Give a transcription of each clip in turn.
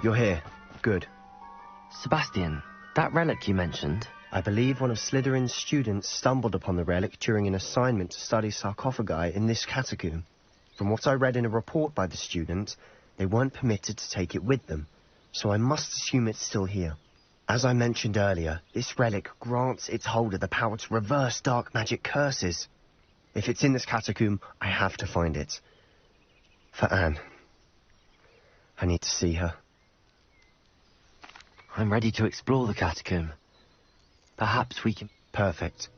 You're here. Good. Sebastian, that relic you mentioned... I believe one of Slytherin's students stumbled upon the relic during an assignment to study sarcophagi in this catacomb. From what I read in a report by the student, they weren't permitted to take it with them, so I must assume it's still here. As I mentioned earlier, this relic grants its holder the power to reverse dark magic curses. If it's in this catacomb, I have to find it. For Anne. I need to see her. I'm ready to explore the catacomb. Perhaps we can... Perfect.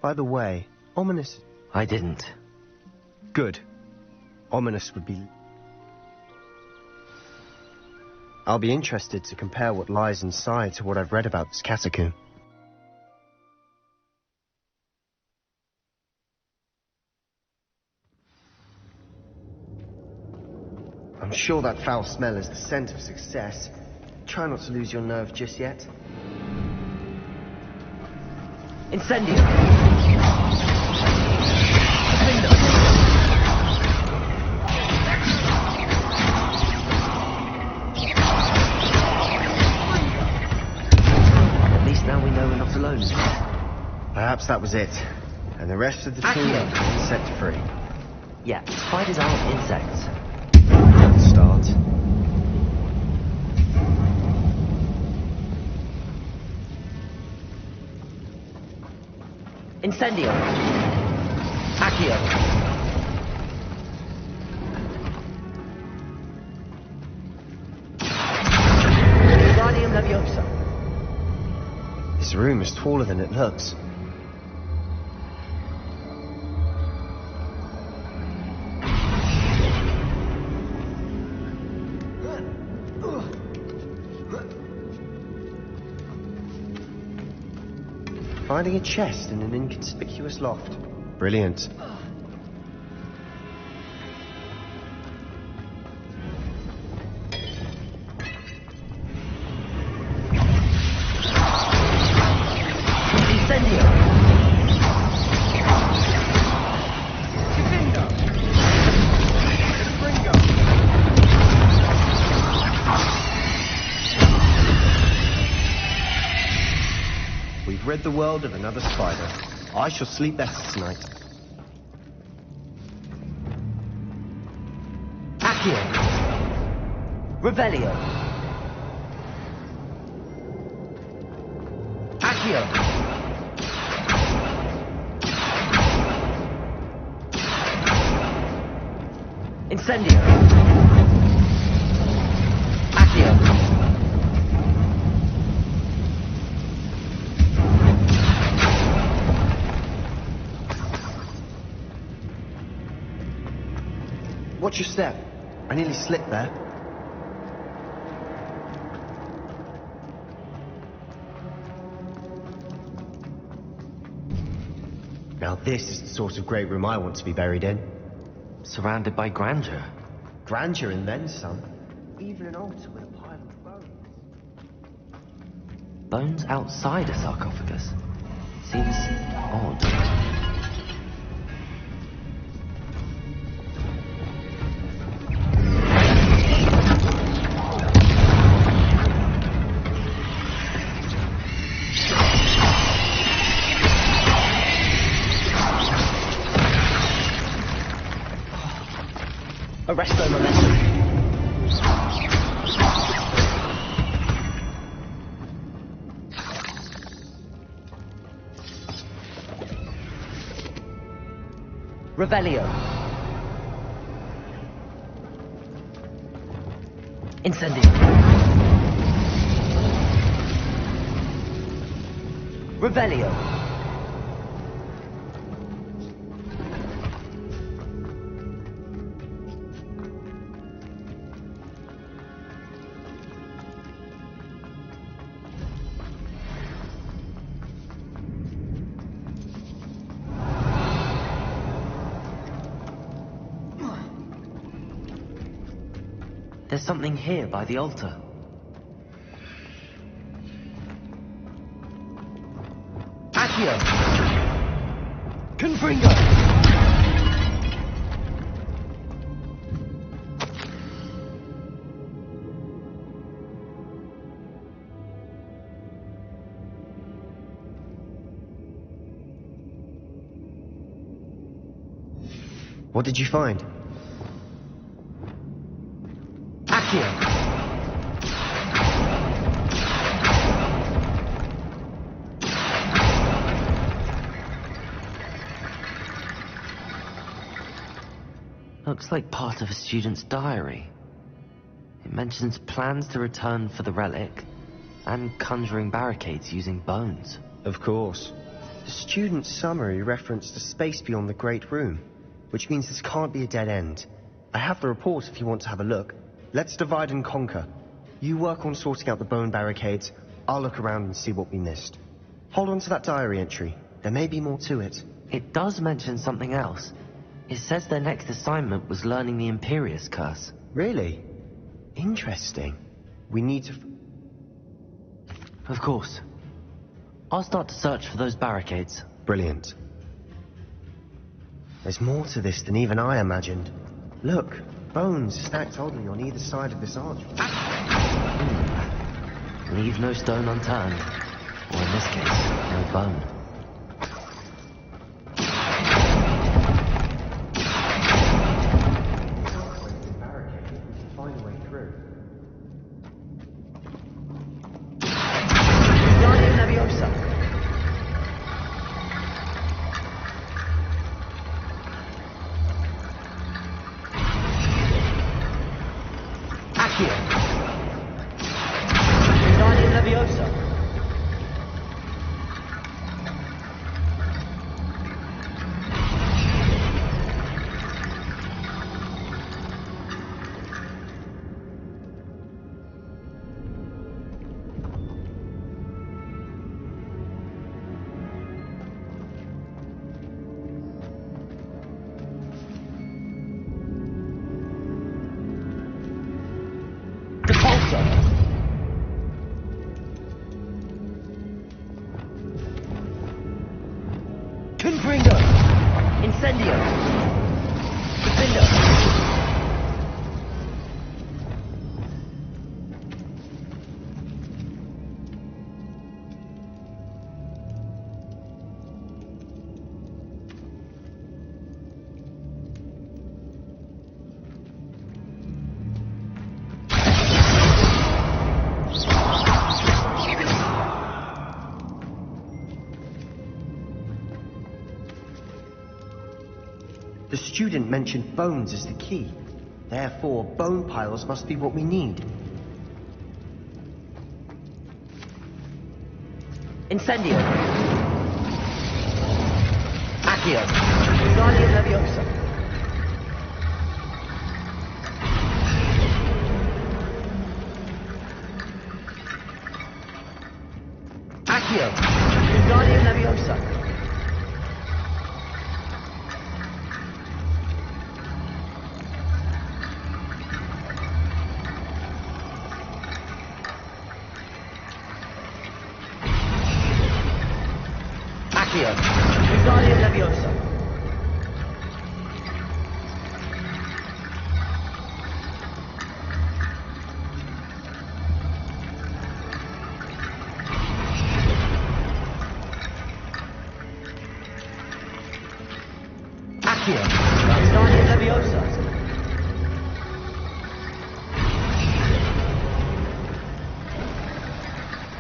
By the way, ominous... I didn't. Good. Ominous would be... I'll be interested to compare what lies inside to what I've read about this catacomb. I'm sure that foul smell is the scent of success. Try not to lose your nerve just yet. Incendio! At least now we know we're not alone. Perhaps that was it. And the rest of the team is set free. Yeah, spiders aren't insects. Good start. Incendio! Accio! Wingardium Leviosa! This room is taller than it looks. Finding a chest in an inconspicuous loft. Brilliant. Incendio! We've rid the world of another spider. I shall sleep better tonight. Accio! Revelio! Accio! Incendio! Accio! Watch your step. I nearly slipped there. Now this is the sort of great room I want to be buried in. Surrounded by grandeur. Grandeur and then some. Even an altar with a pile of bones. Bones outside a sarcophagus. Seems odd. Arresto momentum. Revelio. Incendio. Revelio. There's something here by the altar. Accio! Confringo! What did you find? Accio! Looks like part of a student's diary. It mentions plans to return for the relic and conjuring barricades using bones. Of course. The student's summary referenced a space beyond the Great Room, which means this can't be a dead end. I have the report if you want to have a look. Let's divide and conquer. You work on sorting out the bone barricades. I'll look around and see what we missed. Hold on to that diary entry. There may be more to it. It does mention something else. It says their next assignment was learning the Imperius Curse. Really? Interesting. We need to... Of course. I'll start to search for those barricades. Brilliant. There's more to this than even I imagined. Look, bones stacked oddly on either side of this arch. Leave no stone unturned. Or in this case, no bone. The student mentioned bones as the key. Therefore, bone piles must be what we need. Incendio. Accio. Guardian Leviosa. Accio. Guardian Leviosa.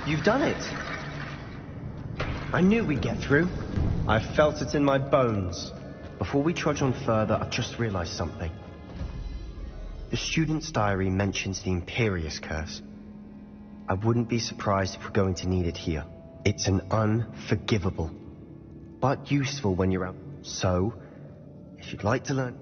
You've done it. I knew we'd get through. I felt it in my bones. Before we trudge on further, I've just realized something. The student's diary mentions the Imperius Curse. I wouldn't be surprised if we're going to need it here. It's an unforgivable, but useful when you're out. So, if you'd like to learn...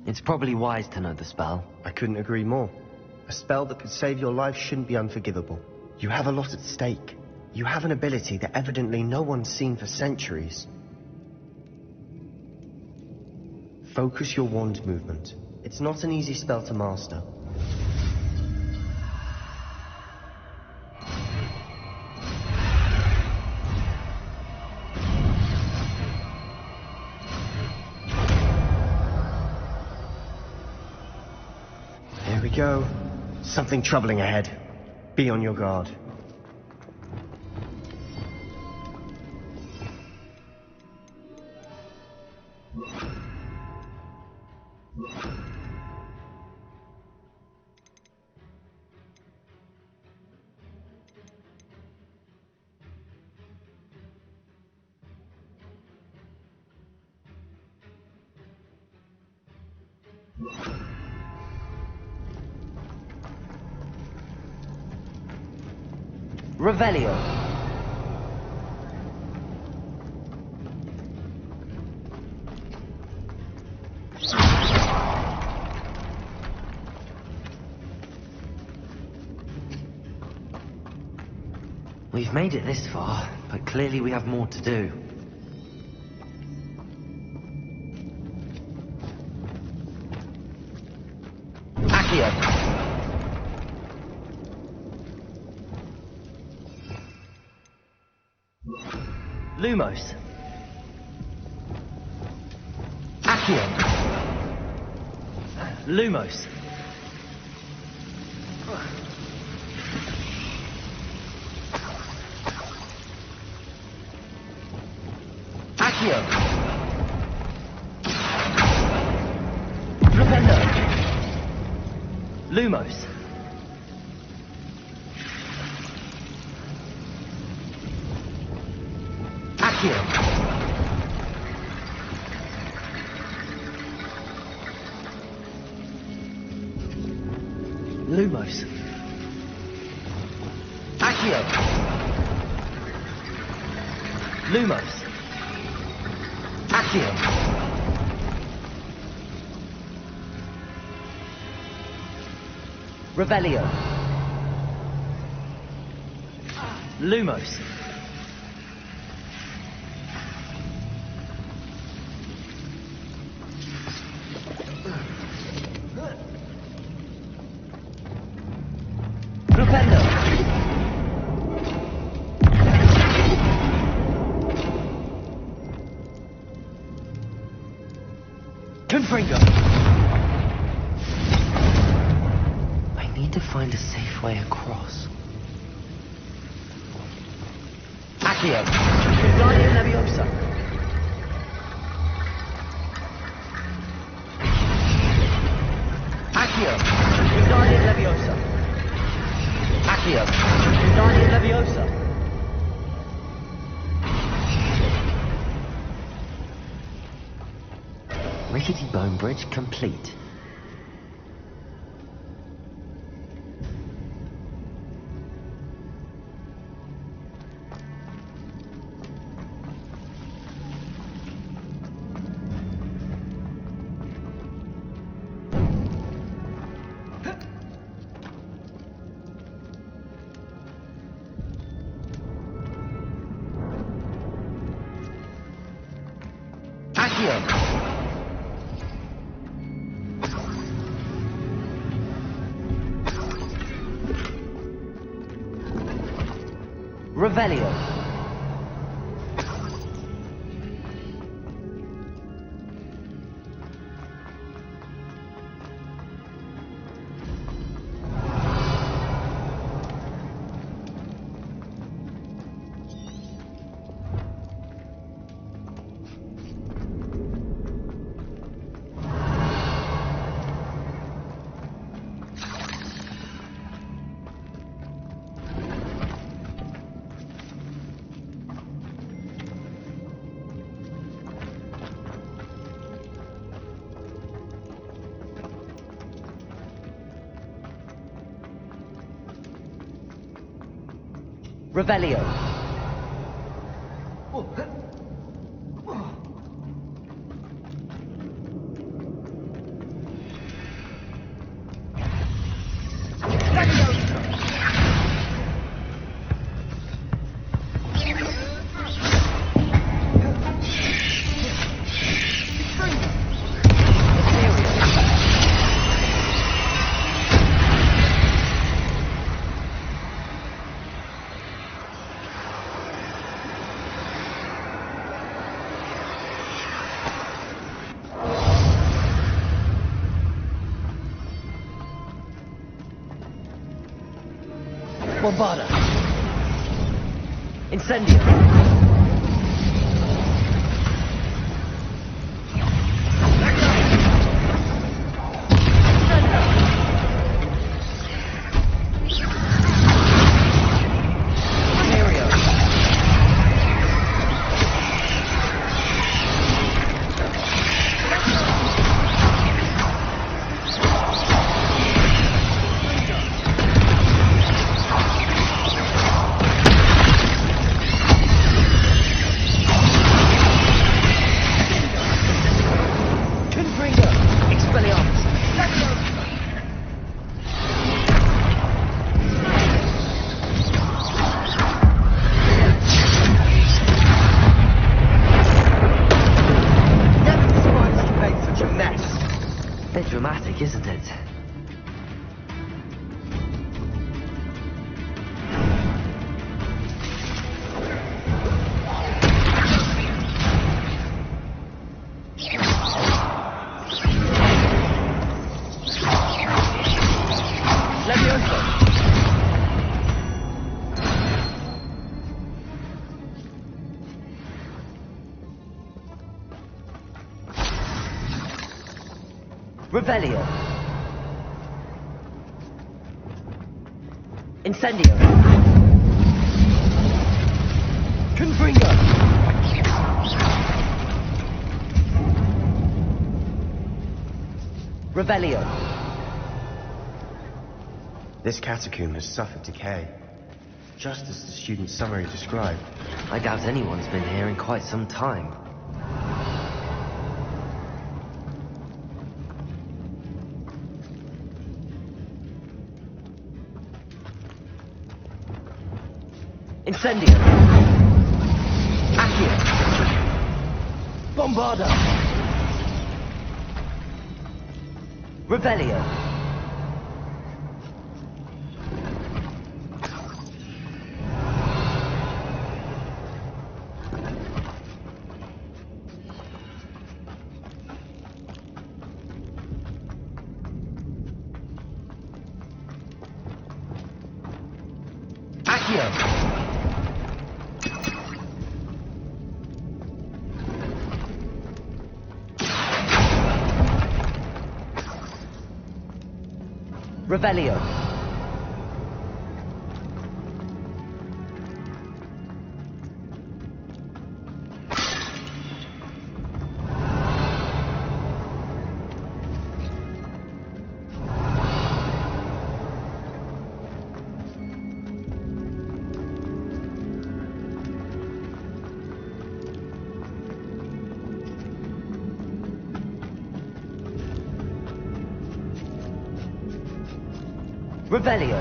It's probably wise to know the spell. I couldn't agree more. A spell that could save your life shouldn't be unforgivable. You have a lot at stake. You have an ability that evidently no one's seen for centuries. Focus your wand movement. It's not an easy spell to master. There we go. Something troubling ahead. Be on your guard. Revelio. We've made it this far, but clearly we have more to do. Accio. Lumos. Accio. Lumos. Accio. Rependo. Lumos. Accio. Lumos. Accio. Lumos. Accio. Revelio. Lumos. Rependo. Confringo. I need to find a safe way across. Accio. Guardian Leviosa. Accio. Guardian Leviosa. Accio. Guardian Leviosa. Rickety bone bridge complete. Revelio. Revelio. Bombada. Incendio. dramatic, isn't it? Revelio. Incendio. Confringo. Revelio. This catacomb has suffered decay, just as the student's summary described. I doubt anyone's been here in quite some time. Incendio. Accio. Bombarda. Revelio. Accio. Revelio. Revelio.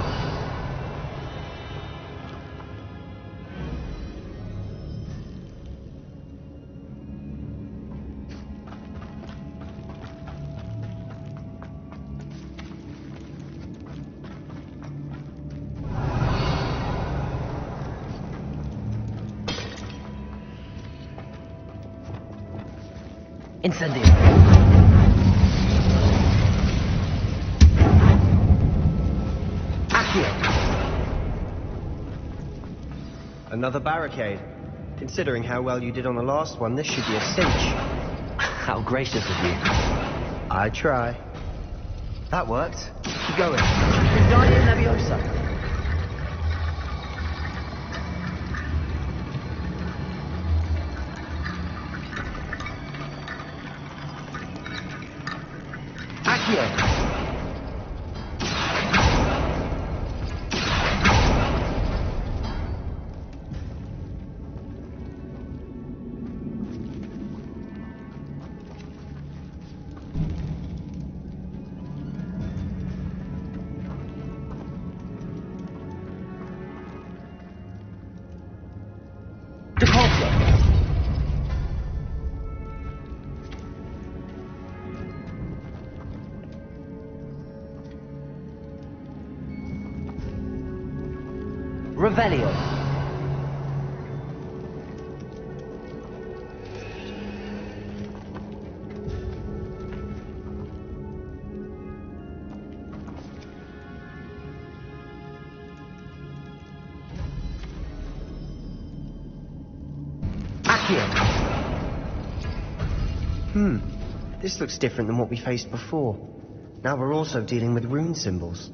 Incendio. Another barricade. Considering how well you did on the last one, this should be a cinch. How gracious of you. I try. That worked. Keep going. Wingardium Leviosa. Accio. Revelio. Accio. This looks different than what we faced before. Now we're also dealing with rune symbols.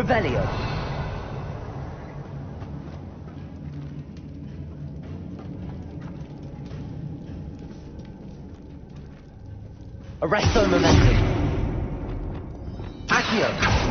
Revelio. Arresto momentum. Accio.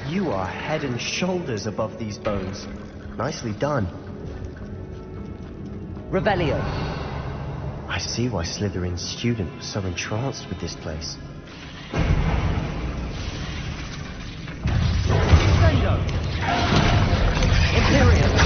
You are head and shoulders above these bones. Nicely done. Revelio. I see why Slytherin's student was so entranced with this place. Imperium.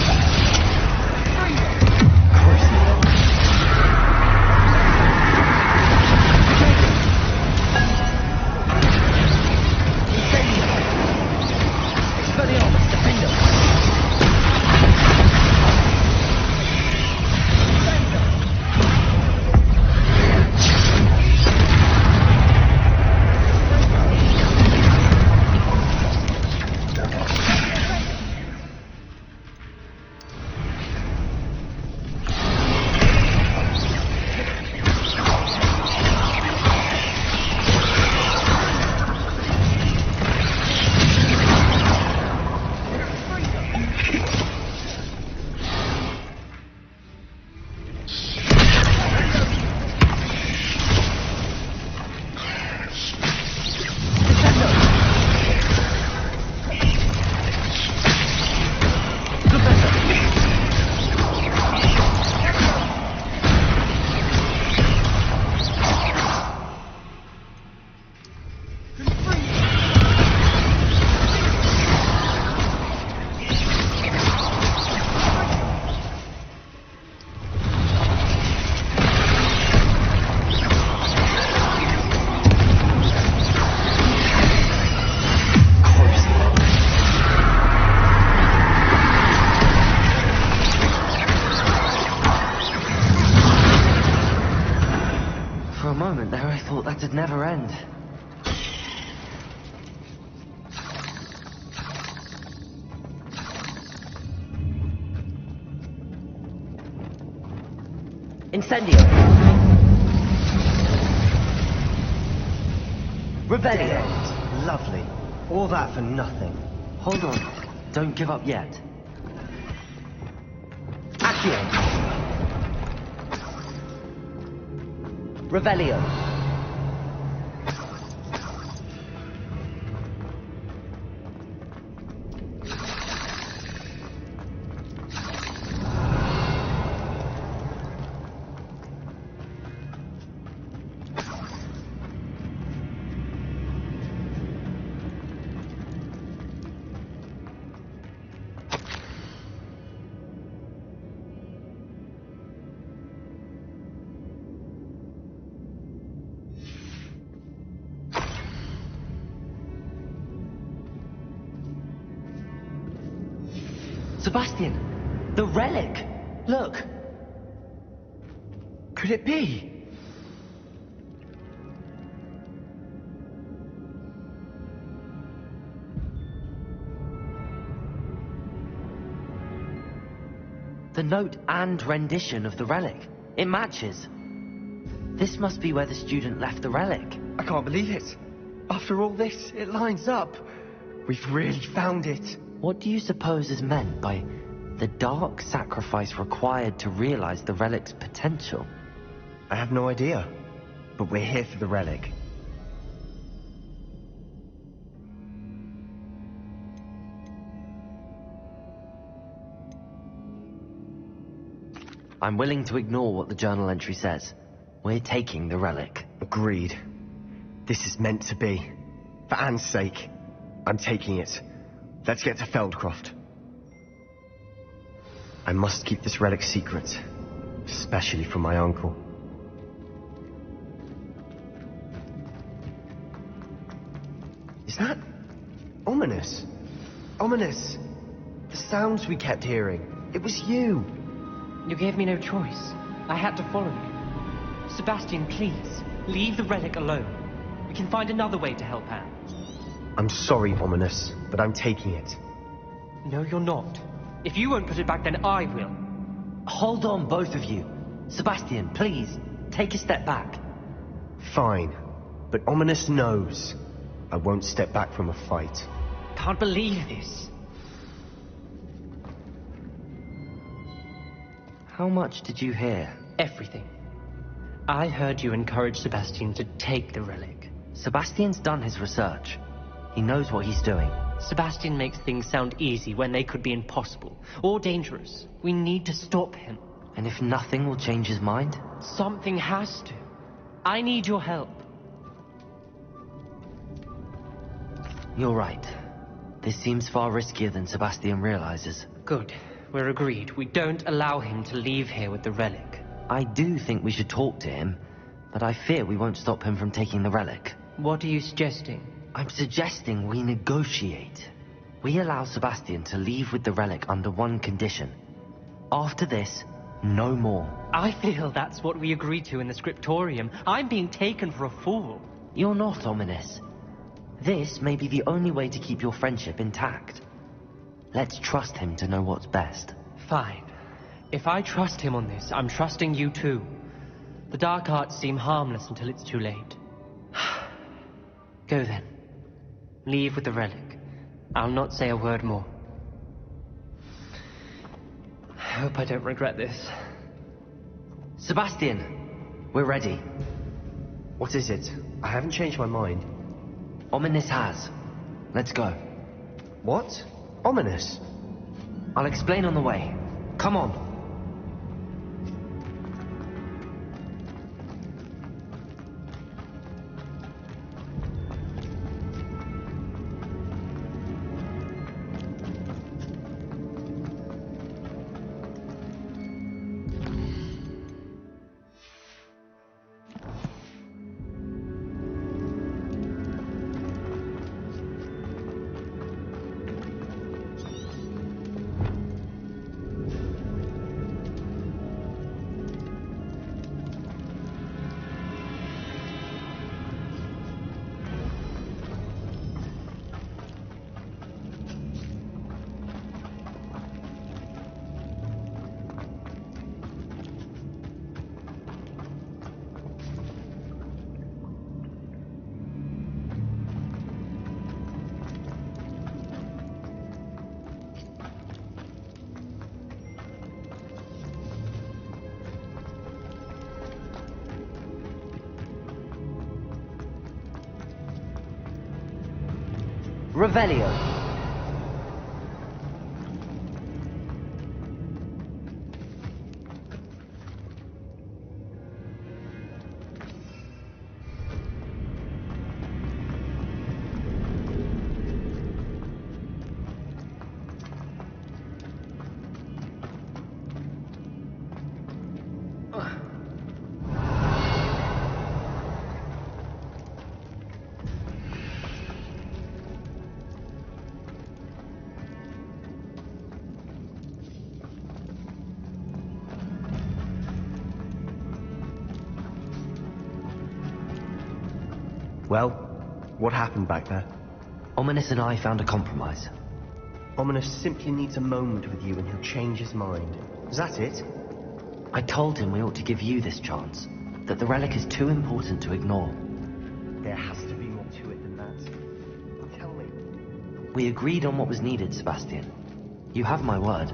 That'd never end. Incendio. Revelio. Lovely. All that for nothing. Hold on. Don't give up yet. Accio. Revelio. Sebastian, the relic! Look! Could it be? The note and rendition of the relic. It matches. This must be where the student left the relic. I can't believe it. After all this, it lines up. We've really found it. What do you suppose is meant by the dark sacrifice required to realize the relic's potential? I have no idea, but we're here for the relic. I'm willing to ignore what the journal entry says. We're taking the relic. Agreed. This is meant to be. For Anne's sake, I'm taking it. Let's get to Feldcroft. I must keep this relic secret, especially from my uncle. Is that ominous? Ominous! The sounds we kept hearing. It was you! You gave me no choice. I had to follow you. Sebastian, please, leave the relic alone. We can find another way to help Anne. I'm sorry, Ominous, but I'm taking it. No, you're not. If you won't put it back, then I will. Hold on, both of you. Sebastian, please, take a step back. Fine, but Ominous knows I won't step back from a fight. Can't believe this. How much did you hear? Everything. I heard you encourage Sebastian to take the relic. Sebastian's done his research. He knows what he's doing. Sebastian makes things sound easy when they could be impossible or dangerous. We need to stop him. And if nothing will change his mind? Something has to. I need your help. You're right. This seems far riskier than Sebastian realizes. Good. We're agreed. We don't allow him to leave here with the relic. I do think we should talk to him, but I fear we won't stop him from taking the relic. What are you suggesting? I'm suggesting we negotiate. We allow Sebastian to leave with the relic under one condition. After this, no more. I feel that's what we agreed to in the scriptorium. I'm being taken for a fool. You're not, Ominous. This may be the only way to keep your friendship intact. Let's trust him to know what's best. Fine. If I trust him on this, I'm trusting you too. The dark arts seem harmless until it's too late. Go then. Leave with the relic. I'll not say a word more. I hope I don't regret this. Sebastian, we're ready. What is it? I haven't changed my mind. Ominous has. Let's go. What? Ominous? I'll explain on the way. Come on. Revelio. Well, what happened back there? Ominous and I found a compromise. Ominous simply needs a moment with you and he'll change his mind. Is that it? I told him we ought to give you this chance, that the relic is too important to ignore. There has to be more to it than that. Tell me. We agreed on what was needed, Sebastian. You have my word.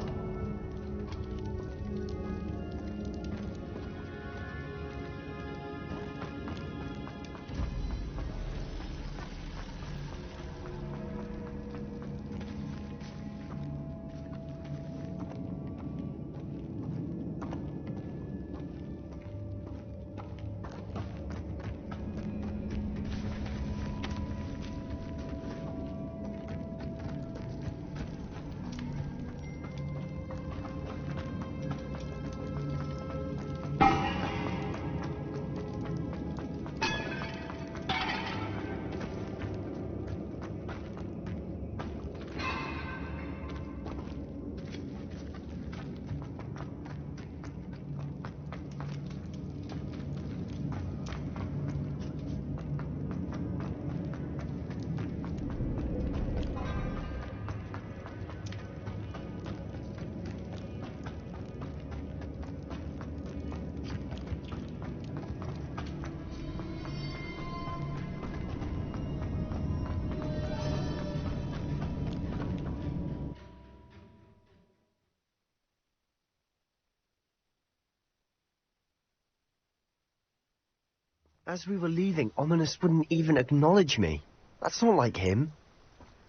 As we were leaving, Ominous wouldn't even acknowledge me. That's not like him.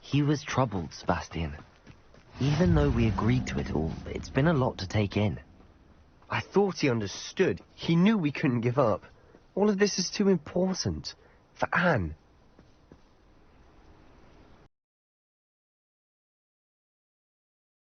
He was troubled, Sebastian. Even though we agreed to it all, it's been a lot to take in. I thought he understood. He knew we couldn't give up. All of this is too important. For Anne.